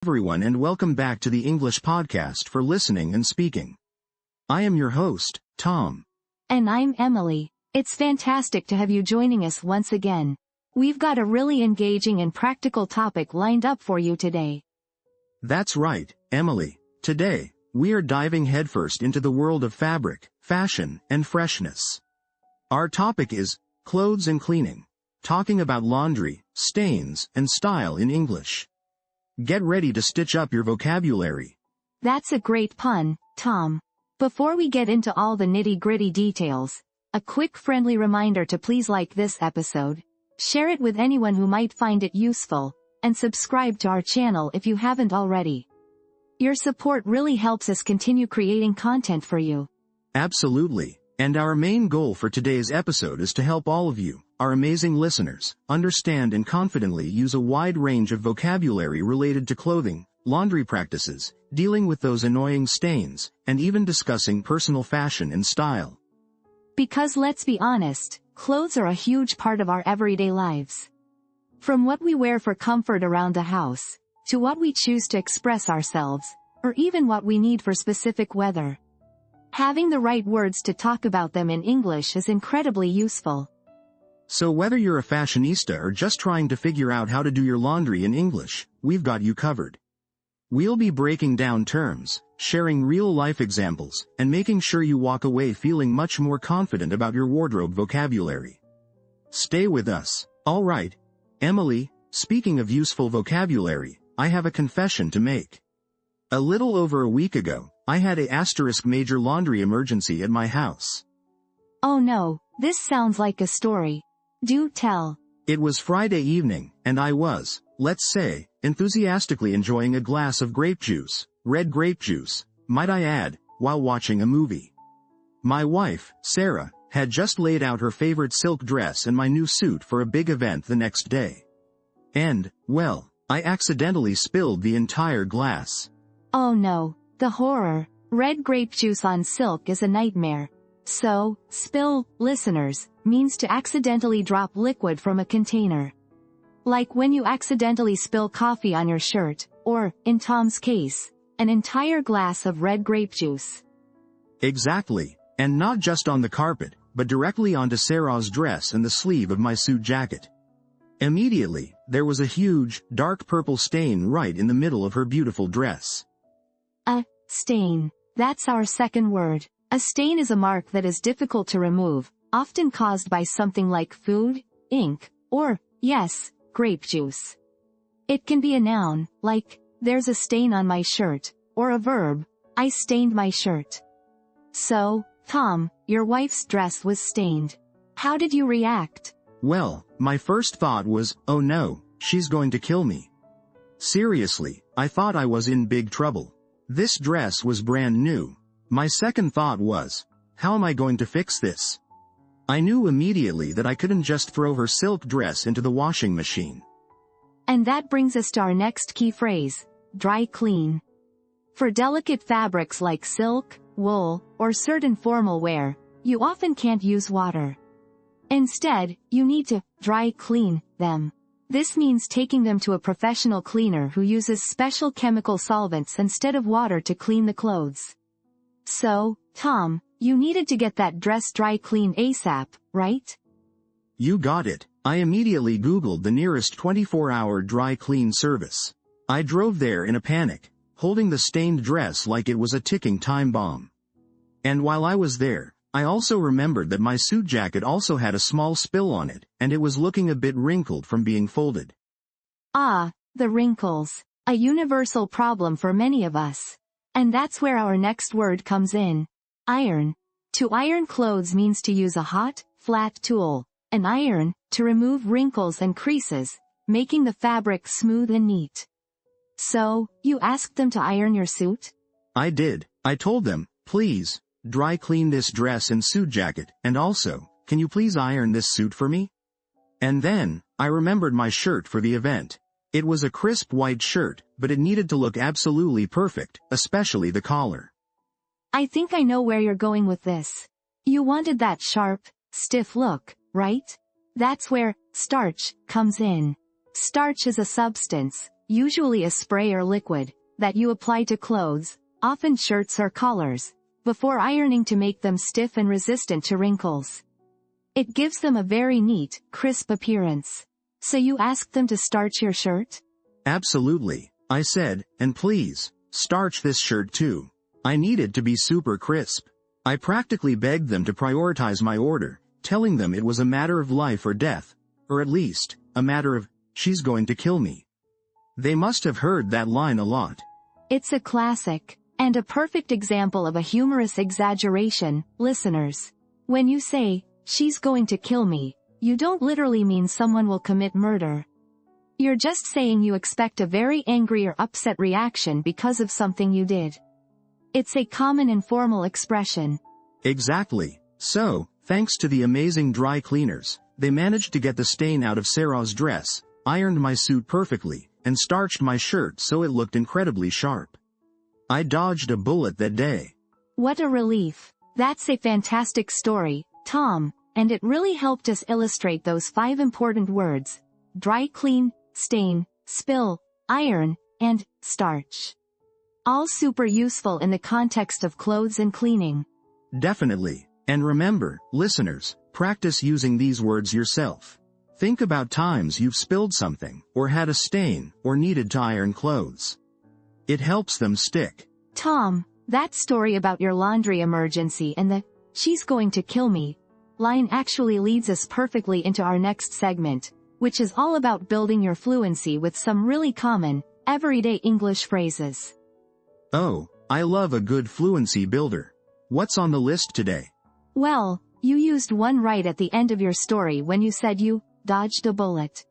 Everyone, and welcome back to the English podcast for listening and speaking. I am your host, Tom. And I'm Emily. It's fantastic to have you joining us once again. We've got a really engaging and practical topic lined up for you today. That's right, Emily. Today, we are diving headfirst into the world of fabric, fashion, and freshness. Our topic is clothes and cleaning, talking about laundry, stains, and style in English. Get ready to stitch up your vocabulary. That's a great pun, Tom. Before we get into all the nitty-gritty details, a quick friendly reminder to please like this episode, share it with anyone who might find it useful, and subscribe to our channel if you haven't already. Your support really helps us continue creating content for you. Absolutely. And our main goal for today's episode is to help all of you, our amazing listeners, understand and confidently use a wide range of vocabulary related to clothing, laundry practices, dealing with those annoying stains, and even discussing personal fashion and style. Because let's be honest, clothes are a huge part of our everyday lives. From what we wear for comfort around the house, to what we choose to express ourselves, or even what we need for specific weather. Having the right words to talk about them in English is incredibly useful. So whether you're a fashionista or just trying to figure out how to do your laundry in English, we've got you covered. We'll be breaking down terms, sharing real-life examples, and making sure you walk away feeling much more confident about your wardrobe vocabulary. Stay with us. All right, Emily, speaking of useful vocabulary, I have a confession to make. A little over a week ago, I had a major laundry emergency at my house. Oh no, this sounds like a story. Do tell. It was Friday evening, and I was, let's say, enthusiastically enjoying a glass of grape juice, red grape juice, might I add, while watching a movie. My wife, Sarah, had just laid out her favorite silk dress and my new suit for a big event the next day. And, well, I accidentally spilled the entire glass. Oh no, the horror. Red grape juice on silk is a nightmare. So, spill, listeners, means to accidentally drop liquid from a container. Like when you accidentally spill coffee on your shirt, or, in Tom's case, an entire glass of red grape juice. Exactly, and not just on the carpet, but directly onto Sarah's dress and the sleeve of my suit jacket. Immediately, there was a huge, dark purple stain right in the middle of her beautiful dress. A stain. That's our second word. A stain is a mark that is difficult to remove, often caused by something like food, ink, or, yes, grape juice. It can be a noun, like, there's a stain on my shirt, or a verb, I stained my shirt. So, Tom, your wife's dress was stained. How did you react? Well, my first thought was, oh no, she's going to kill me. Seriously, I thought I was in big trouble. This dress was brand new. My second thought was, how am I going to fix this? I knew immediately that I couldn't just throw her silk dress into the washing machine. And that brings us to our next key phrase, dry clean. For delicate fabrics like silk, wool, or certain formal wear, you often can't use water. Instead, you need to dry clean them. This means taking them to a professional cleaner who uses special chemical solvents instead of water to clean the clothes. So, Tom, you needed to get that dress dry clean ASAP, right? You got it. I immediately Googled the nearest 24-hour dry clean service. I drove there in a panic, holding the stained dress like it was a ticking time bomb. And while I was there, I also remembered that my suit jacket also had a small spill on it, and it was looking a bit wrinkled from being folded. Ah, the wrinkles. A universal problem for many of us. And that's where our next word comes in. Iron. To iron clothes means to use a hot, flat tool, an iron, to remove wrinkles and creases, making the fabric smooth and neat. So, you asked them to iron your suit? I did. I told them, please, dry clean this dress and suit jacket, and also, can you please iron this suit for me? And then, I remembered my shirt for the event. It was a crisp white shirt, but it needed to look absolutely perfect, especially the collar. I think I know where you're going with this. You wanted that sharp, stiff look, right? That's where starch comes in. Starch is a substance, usually a spray or liquid, that you apply to clothes, often shirts or collars, before ironing to make them stiff and resistant to wrinkles. It gives them a very neat, crisp appearance. So you asked them to starch your shirt? Absolutely, I said, and please, starch this shirt too. I need it to be super crisp. I practically begged them to prioritize my order, telling them it was a matter of life or death, or at least, a matter of, she's going to kill me. They must have heard that line a lot. It's a classic, and a perfect example of a humorous exaggeration, listeners. When you say, she's going to kill me, you don't literally mean someone will commit murder. You're just saying you expect a very angry or upset reaction because of something you did. It's a common informal expression. Exactly. So, thanks to the amazing dry cleaners, they managed to get the stain out of Sarah's dress, ironed my suit perfectly, and starched my shirt so it looked incredibly sharp. I dodged a bullet that day. What a relief. That's a fantastic story, Tom, and it really helped us illustrate those 5 important words: dry clean, stain, spill, iron, and starch. All super useful in the context of clothes and cleaning. Definitely. And remember, listeners, practice using these words yourself. Think about times you've spilled something, or had a stain, or needed to iron clothes. It helps them stick. Tom, that story about your laundry emergency and the, she's going to kill me, line actually leads us perfectly into our next segment, which is all about building your fluency with some really common, everyday English phrases. Oh, I love a good fluency builder. What's on the list today? Well, you used one right at the end of your story when you said you dodged a bullet.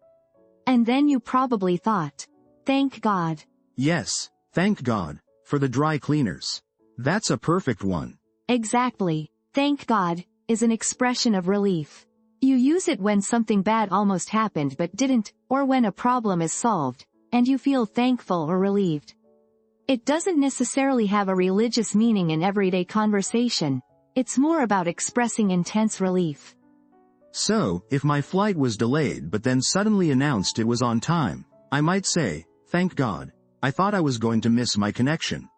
And then you probably thought, thank God. Yes, thank God, for the dry cleaners. That's a perfect one. Exactly. Thank God is an expression of relief. You use it when something bad almost happened but didn't, or when a problem is solved, and you feel thankful or relieved. It doesn't necessarily have a religious meaning in everyday conversation. It's more about expressing intense relief. So, if my flight was delayed but then suddenly announced it was on time, I might say, thank God. I thought I was going to miss my connection.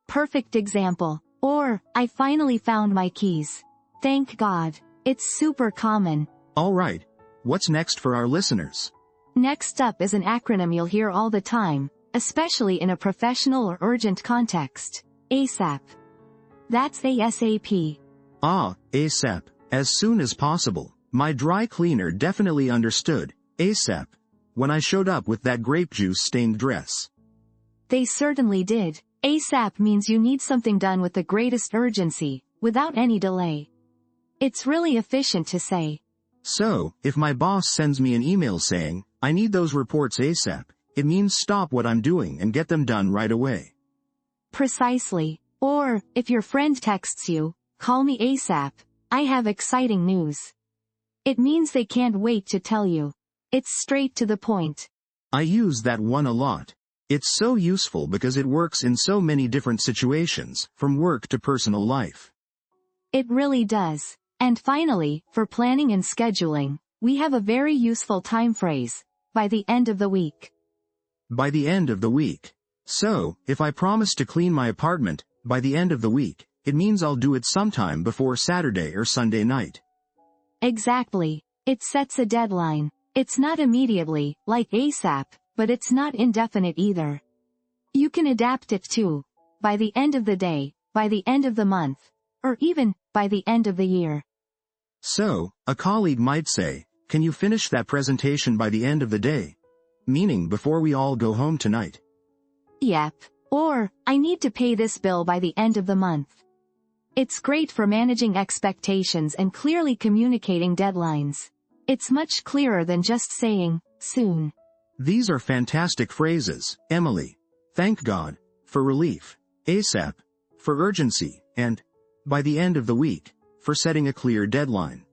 Perfect example. Or, I finally found my keys. Thank God. It's super common. Alright. What's next for our listeners? Next up is an acronym you'll hear all the time, especially in a professional or urgent context. ASAP. That's ASAP. Ah, ASAP. As soon as possible. My dry cleaner definitely understood, ASAP, when I showed up with that grape juice stained dress. They certainly did. ASAP means you need something done with the greatest urgency, without any delay. It's really efficient to say. So, if my boss sends me an email saying, I need those reports ASAP, it means stop what I'm doing and get them done right away. Precisely. Or, if your friend texts you, call me ASAP, I have exciting news. It means they can't wait to tell you. It's straight to the point. I use that one a lot. It's so useful because it works in so many different situations, from work to personal life. It really does. And finally, for planning and scheduling, we have a very useful time phrase: by the end of the week. By the end of the week. So, if I promise to clean my apartment, by the end of the week, it means I'll do it sometime before Saturday or Sunday night. Exactly. It sets a deadline. It's not immediately, like ASAP, but it's not indefinite either. You can adapt it to, by the end of the day, by the end of the month, or even, by the end of the year. So, a colleague might say, can you finish that presentation by the end of the day? Meaning before we all go home tonight. Yep. Or, I need to pay this bill by the end of the month. It's great for managing expectations and clearly communicating deadlines. It's much clearer than just saying, soon. These are fantastic phrases, Emily. Thank God, for relief, ASAP, for urgency, and, by the end of the week, for setting a clear deadline.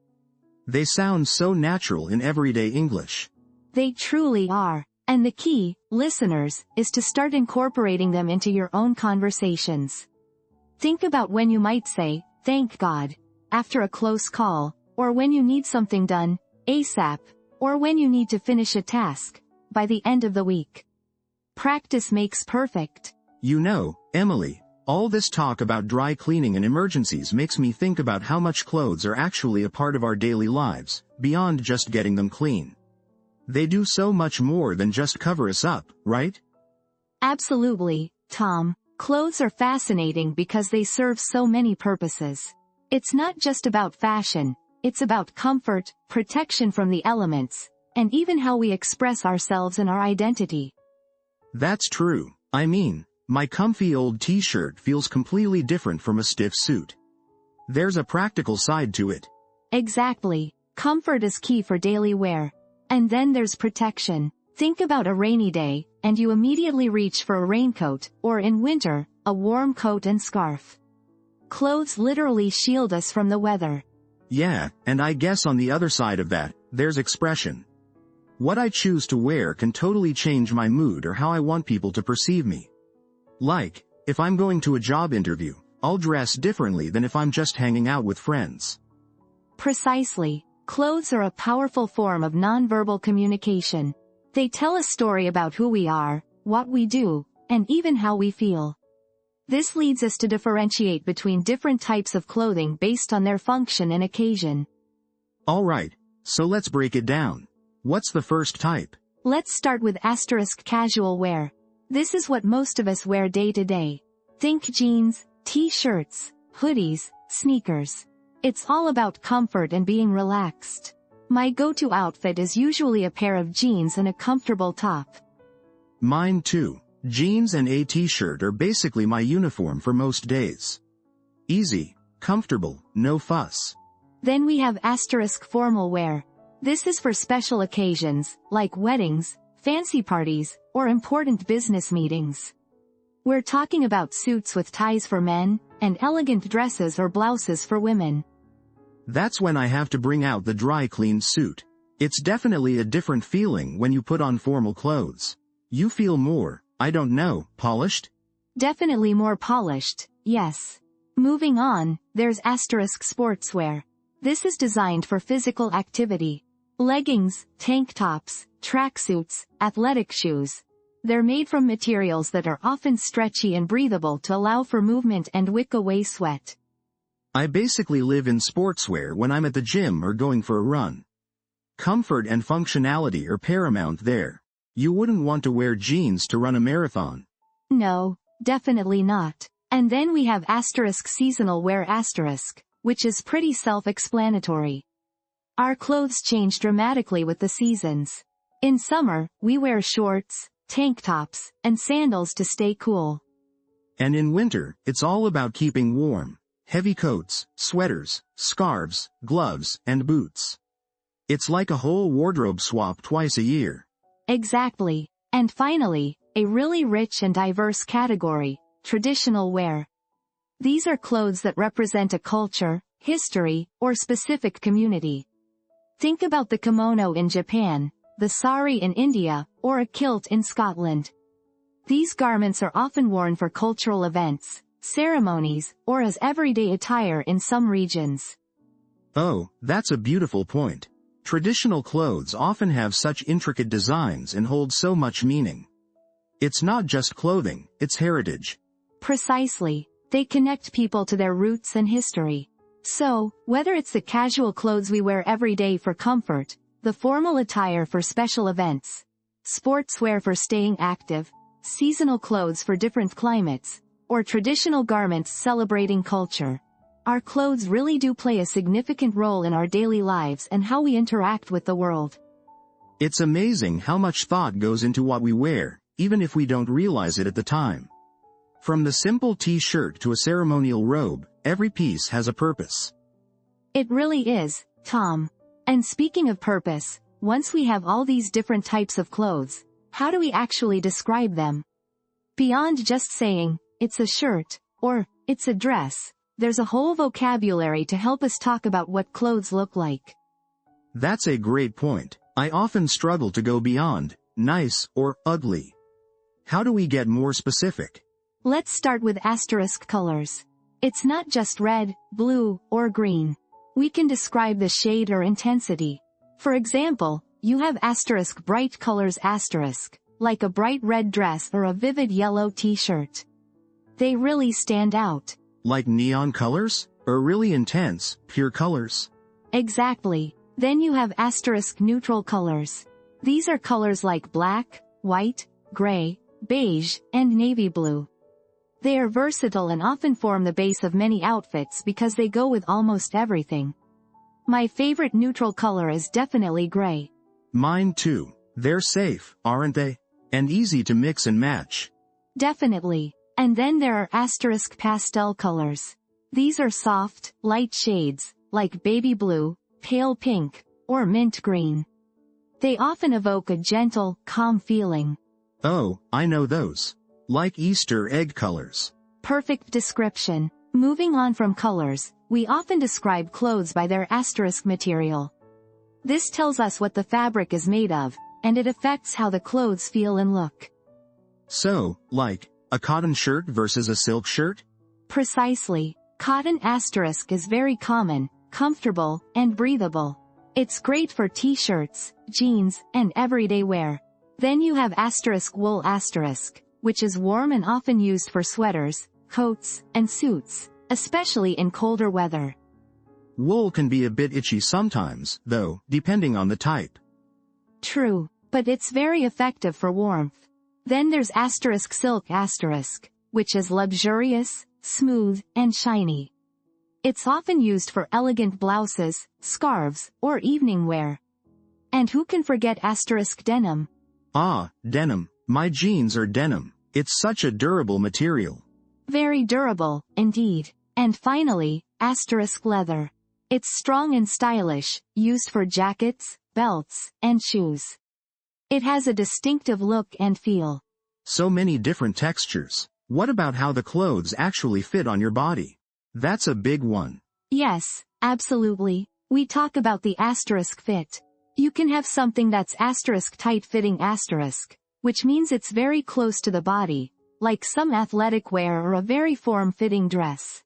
They sound so natural in everyday English. They truly are. And the key, listeners, is to start incorporating them into your own conversations. Think about when you might say, thank God, after a close call, or when you need something done, ASAP, or when you need to finish a task, by the end of the week. Practice makes perfect. You know, Emily, all this talk about dry cleaning and emergencies makes me think about how much clothes are actually a part of our daily lives, beyond just getting them clean. They do so much more than just cover us up, right? Absolutely, Tom. Clothes are fascinating because they serve so many purposes. It's not just about fashion, it's about comfort, protection from the elements, and even how we express ourselves and our identity. That's true. I mean, my comfy old t-shirt feels completely different from a stiff suit. There's a practical side to it. Exactly. Comfort is key for daily wear. And then there's protection. Think about a rainy day, and you immediately reach for a raincoat, or in winter, a warm coat and scarf. Clothes literally shield us from the weather. Yeah, and I guess on the other side of that, there's expression. What I choose to wear can totally change my mood or how I want people to perceive me. Like, if I'm going to a job interview, I'll dress differently than if I'm just hanging out with friends. Precisely. Clothes are a powerful form of nonverbal communication. They tell a story about who we are, what we do, and even how we feel. This leads us to differentiate between different types of clothing based on their function and occasion. Alright, so let's break it down. What's the first type? Let's start with casual wear. This is what most of us wear day to day. Think jeans, t-shirts, hoodies, sneakers. It's all about comfort and being relaxed. My go-to outfit is usually a pair of jeans and a comfortable top. Mine too. Jeans and a t-shirt are basically my uniform for most days. Easy, comfortable, no fuss. Then we have formal wear. This is for special occasions, like weddings, fancy parties, or important business meetings. We're talking about suits with ties for men, and elegant dresses or blouses for women. That's when I have to bring out the dry cleaned suit. It's definitely a different feeling when you put on formal clothes. You feel more, I don't know, polished? Definitely more polished, yes. Moving on, there's sportswear. This is designed for physical activity. Leggings, tank tops, tracksuits, athletic shoes. They're made from materials that are often stretchy and breathable to allow for movement and wick away sweat. I basically live in sportswear when I'm at the gym or going for a run. Comfort and functionality are paramount there. You wouldn't want to wear jeans to run a marathon. No, definitely not. And then we have seasonal wear which is pretty self-explanatory. Our clothes change dramatically with the seasons. In summer, we wear shorts, tank tops, and sandals to stay cool. And in winter, it's all about keeping warm. Heavy coats, sweaters, scarves, gloves, and boots. It's like a whole wardrobe swap twice a year. Exactly. And finally, a really rich and diverse category, traditional wear. These are clothes that represent a culture, history, or specific community. Think about the kimono in Japan, the sari in India, or a kilt in Scotland. These garments are often worn for cultural events, ceremonies, or as everyday attire in some regions. Oh, that's a beautiful point. Traditional clothes often have such intricate designs and hold so much meaning. It's not just clothing, it's heritage. Precisely. They connect people to their roots and history. So, whether it's the casual clothes we wear every day for comfort, the formal attire for special events, sportswear for staying active, seasonal clothes for different climates, or traditional garments celebrating culture, our clothes really do play a significant role in our daily lives and how we interact with the world. It's amazing how much thought goes into what we wear, even if we don't realize it at the time. From the simple t-shirt to a ceremonial robe, every piece has a purpose. It really is, Tom. And speaking of purpose, once we have all these different types of clothes, how do we actually describe them? Beyond just saying, it's a shirt, or, it's a dress, there's a whole vocabulary to help us talk about what clothes look like. That's a great point. I often struggle to go beyond nice or ugly. How do we get more specific? Let's start with colors. It's not just red, blue, or green. We can describe the shade or intensity. For example, you have bright colors like a bright red dress or a vivid yellow t-shirt. They really stand out. Like neon colors? Or really intense, pure colors? Exactly. Then you have asterisk neutral colors. These are colors like black, white, gray, beige, and navy blue. They are versatile and often form the base of many outfits because they go with almost everything. My favorite neutral color is definitely gray. Mine too. They're safe, aren't they? And easy to mix and match. Definitely. And then there are asterisk pastel colors. These are soft, light shades, like baby blue, pale pink, or mint green. They often evoke a gentle, calm feeling. Oh, I know those. Like Easter egg colors. Perfect description. Moving on from colors, we often describe clothes by their asterisk material. This tells us what the fabric is made of, and it affects how the clothes feel and look. So, like, a cotton shirt versus a silk shirt? Precisely. Cotton asterisk is very common, comfortable, and breathable. It's great for t-shirts, jeans, and everyday wear. Then you have asterisk wool asterisk, which is warm and often used for sweaters, coats, and suits, especially in colder weather. Wool can be a bit itchy sometimes, though, depending on the type. True, but it's very effective for warmth. Then there's asterisk silk asterisk, which is luxurious, smooth, and shiny. It's often used for elegant blouses, scarves, or evening wear. And who can forget asterisk denim? Ah, denim. My jeans are denim. It's such a durable material. Very durable, indeed. And finally, asterisk leather. It's strong and stylish, used for jackets, belts, and shoes. It has a distinctive look and feel. So many different textures. What about how the clothes actually fit on your body? That's a big one. Yes, absolutely. We talk about the asterisk fit. You can have something that's asterisk tight-fitting asterisk, which means it's very close to the body, like some athletic wear or a very form-fitting dress.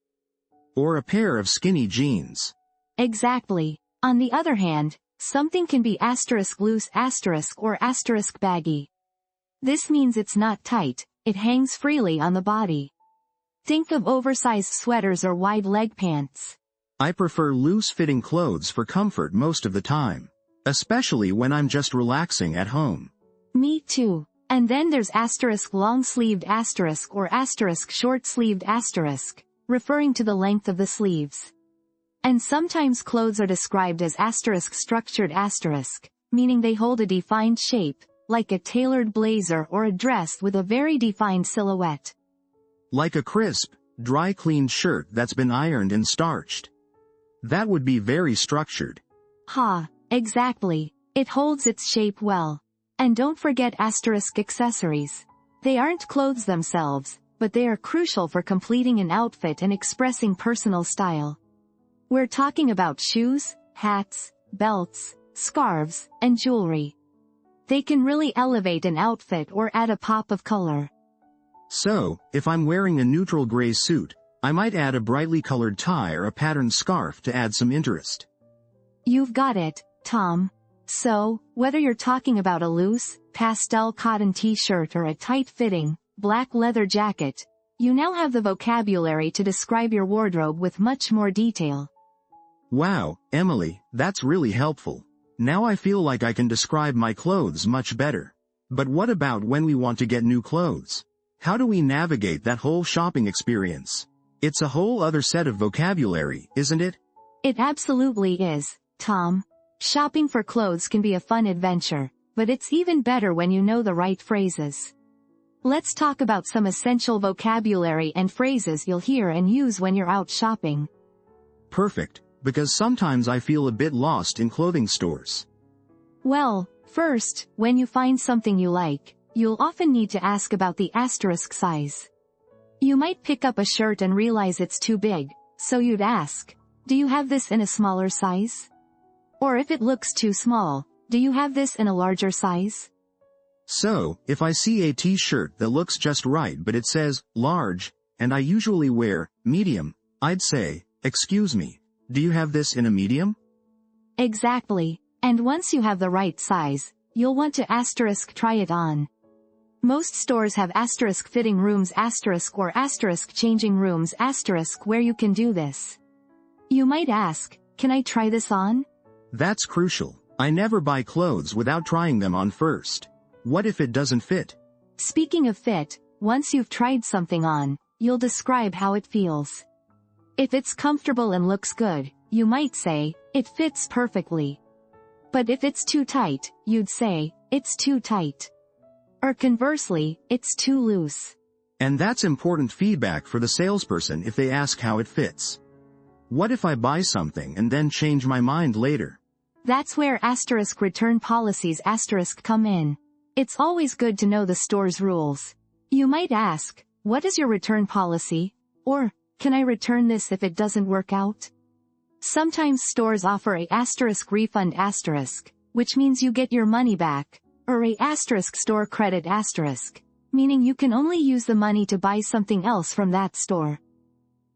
Or a pair of skinny jeans. Exactly. On the other hand, something can be asterisk loose asterisk or asterisk baggy. This means it's not tight, it hangs freely on the body. Think of oversized sweaters or wide leg pants. I prefer loose-fitting clothes for comfort most of the time. Especially when I'm just relaxing at home. Me too. And then there's asterisk long-sleeved asterisk or asterisk short-sleeved asterisk, referring to the length of the sleeves. And sometimes clothes are described as asterisk structured asterisk, meaning they hold a defined shape, like a tailored blazer or a dress with a very defined silhouette. Like a crisp, dry-cleaned shirt that's been ironed and starched. That would be very structured. Ha. Exactly. It holds its shape well. And don't forget asterisk accessories. They aren't clothes themselves, but they are crucial for completing an outfit and expressing personal style. We're talking about shoes, hats, belts, scarves, and jewelry. They can really elevate an outfit or add a pop of color. So, if I'm wearing a neutral gray suit, I might add a brightly colored tie or a patterned scarf to add some interest. You've got it, Tom. So, whether you're talking about a loose, pastel cotton t-shirt or a tight-fitting, black leather jacket, you now have the vocabulary to describe your wardrobe with much more detail. Wow, Emily, that's really helpful. Now I feel like I can describe my clothes much better. But what about when we want to get new clothes? How do we navigate that whole shopping experience? It's a whole other set of vocabulary, isn't it? It absolutely is, Tom. Shopping for clothes can be a fun adventure, but it's even better when you know the right phrases. Let's talk about some essential vocabulary and phrases you'll hear and use when you're out shopping. Perfect, because sometimes I feel a bit lost in clothing stores. Well, first, when you find something you like, you'll often need to ask about the asterisk size. You might pick up a shirt and realize it's too big, so you'd ask, "Do you have this in a smaller size?" Or if it looks too small, "Do you have this in a larger size?" So, if I see a t-shirt that looks just right but it says, large, and I usually wear, medium, I'd say, "Excuse me, do you have this in a medium?" Exactly. And once you have the right size, you'll want to asterisk try it on. Most stores have asterisk fitting rooms asterisk or asterisk changing rooms asterisk where you can do this. You might ask, can I try this on? That's crucial. I never buy clothes without trying them on first. What if it doesn't fit? Speaking of fit, once you've tried something on, you'll describe how it feels. If it's comfortable and looks good, you might say, it fits perfectly. But if it's too tight, you'd say, it's too tight. Or conversely, it's too loose. And that's important feedback for the salesperson if they ask how it fits. What if I buy something and then change my mind later? That's where asterisk return policies asterisk come in. It's always good to know the store's rules. You might ask, what is your return policy? Or, can I return this if it doesn't work out? Sometimes stores offer a asterisk refund asterisk, which means you get your money back, or a asterisk store credit asterisk, meaning you can only use the money to buy something else from that store.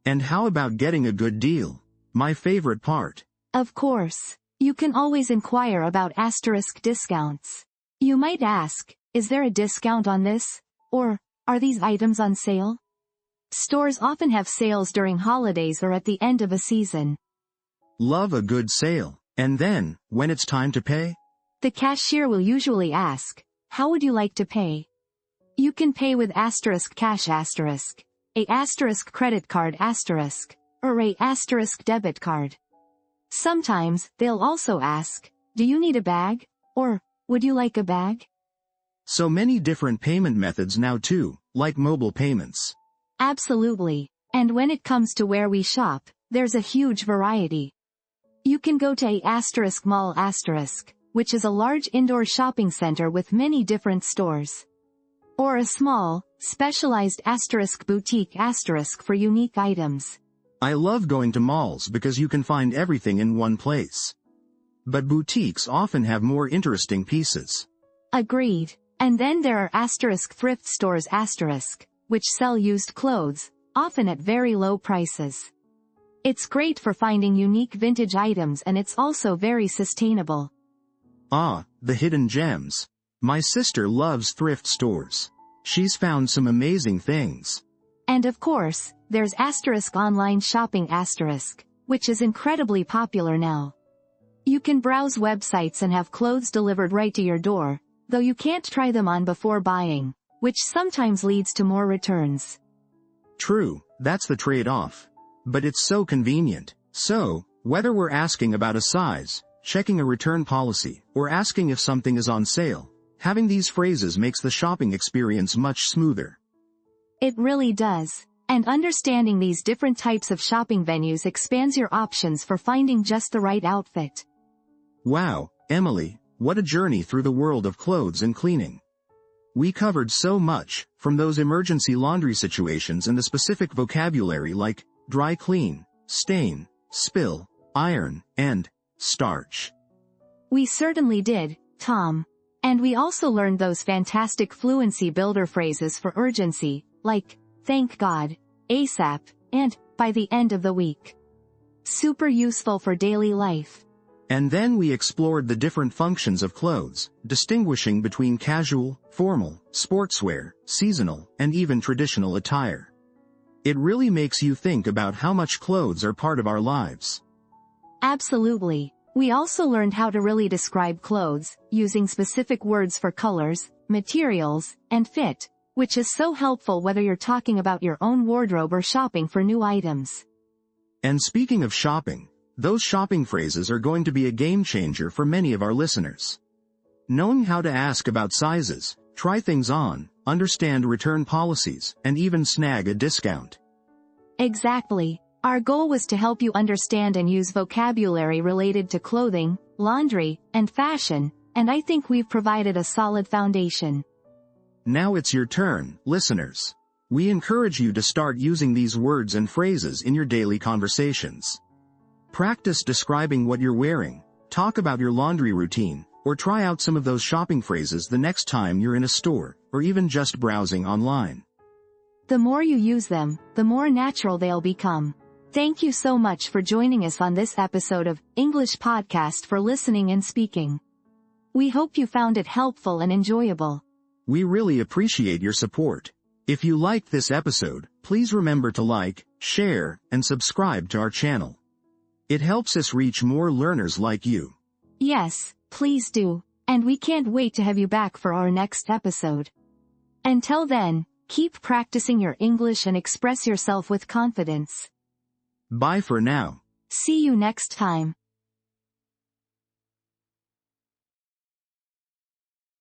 And how about getting a good deal? My favorite part. Of course. You can always inquire about asterisk discounts. You might ask, is there a discount on this? Or, are these items on sale? Stores often have sales during holidays or at the end of a season. Love a good sale. And then, when it's time to pay? The cashier will usually ask, how would you like to pay? You can pay with asterisk cash asterisk, a asterisk credit card asterisk, or a asterisk debit card. Sometimes, they'll also ask, do you need a bag? Or, would you like a bag? So many different payment methods now too, like mobile payments. Absolutely. And when it comes to where we shop, there's a huge variety. You can go to a asterisk mall asterisk, which is a large indoor shopping center with many different stores. Or a small, specialized asterisk boutique asterisk for unique items. I love going to malls because you can find everything in one place. But boutiques often have more interesting pieces. Agreed. And then there are asterisk thrift stores asterisk, which sell used clothes, often at very low prices. It's great for finding unique vintage items and it's also very sustainable. Ah, the hidden gems. My sister loves thrift stores. She's found some amazing things. And of course, there's asterisk online shopping asterisk, which is incredibly popular now. You can browse websites and have clothes delivered right to your door, though you can't try them on before buying, which sometimes leads to more returns. True, that's the trade-off. But it's so convenient. So, whether we're asking about a size, checking a return policy, or asking if something is on sale, having these phrases makes the shopping experience much smoother. It really does. And understanding these different types of shopping venues expands your options for finding just the right outfit. Wow, Emily, what a journey through the world of clothes and cleaning. We covered so much, from those emergency laundry situations and the specific vocabulary like dry clean, stain, spill, iron, and starch. We certainly did, Tom. And we also learned those fantastic fluency builder phrases for urgency, like, thank God, ASAP, and, by the end of the week. Super useful for daily life. And then we explored the different functions of clothes, distinguishing between casual, formal, sportswear, seasonal, and even traditional attire. It really makes you think about how much clothes are part of our lives. Absolutely. We also learned how to really describe clothes, using specific words for colors, materials, and fit, which is so helpful whether you're talking about your own wardrobe or shopping for new items. And speaking of shopping, those shopping phrases are going to be a game changer for many of our listeners. Knowing how to ask about sizes, try things on, understand return policies, and even snag a discount. Exactly. Our goal was to help you understand and use vocabulary related to clothing, laundry, and fashion, and I think we've provided a solid foundation. Now it's your turn, listeners. We encourage you to start using these words and phrases in your daily conversations. Practice describing what you're wearing, talk about your laundry routine, or try out some of those shopping phrases the next time you're in a store, or even just browsing online. The more you use them, the more natural they'll become. Thank you so much for joining us on this episode of English Podcast for Listening and Speaking. We hope you found it helpful and enjoyable. We really appreciate your support. If you liked this episode, please remember to like, share, and subscribe to our channel. It helps us reach more learners like you. Yes, please do. And we can't wait to have you back for our next episode. Until then, keep practicing your English and express yourself with confidence. Bye for now. See you next time.